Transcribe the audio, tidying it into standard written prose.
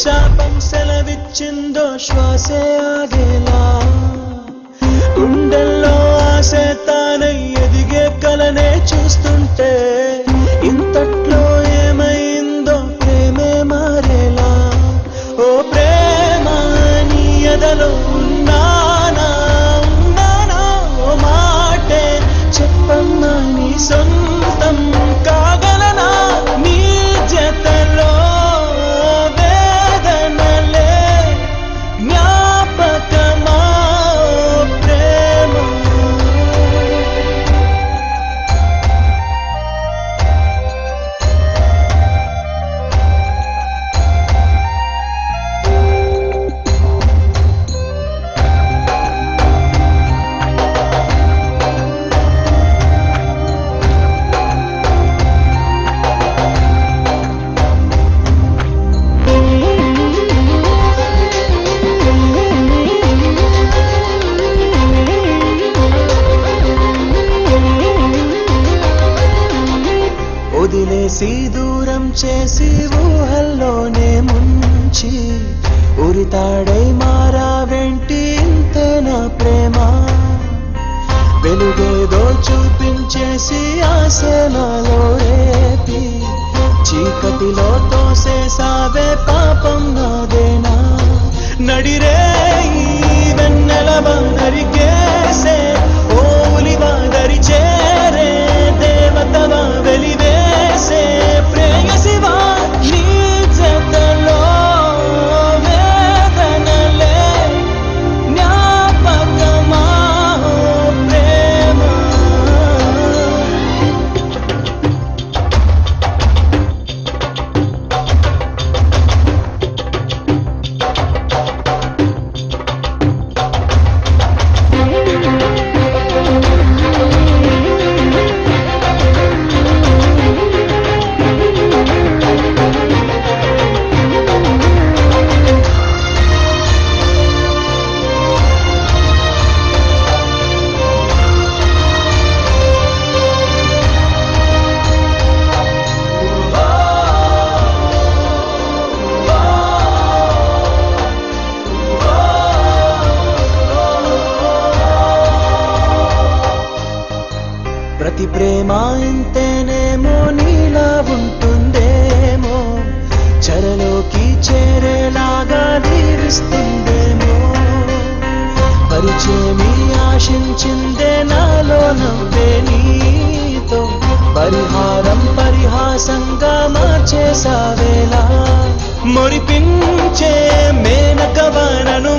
శాపం సెలవిచ్చిందో శ్వాసే ఆగేలా గుండెల్లో ఆసే తానై ఎదిగే కలనే చూస్తుంటే ఇంతట్లో ఏమైందో ప్రేమే మారేలా ఓ ప్రేమ నీ ఎదలో ఉన్నానా ఓ మాటే చెప్పమ్మా నీ సొంతం కాగలనా నీ జతలో వేదనలే జ్ఞాపకమా ప్రేమ వదిలేసి దూరం చేసి ఊహల్లోనే ముంచి ఉరితాడై మారా వెంటి ఇంతే నా ప్రేమ వెలుగేదో చూపించేసి ఆశనాలో రేపి చీకటిలో తోసేసావే పాపం నాదేనా నడిరే వెన్నెలవా నరికేసే ఓలివా దరి చేరే దేవతవా వెలివేసే ప్రేయసివా నీ జతలో వేదనలే జ్ఞాపకమా ప్రేమ ప్రతి ప్రేమ ఇంతేనేమో నీలా ఉంటుందేమో చెరలోకి చేరేలాగా దీవిస్తుందేమో పరిచయమి ఆశించిందే నాలో నవ్వే నీతో పరిహారం పరిహాసంగా మార్చేసావేలా మురిపించే మేనకవనను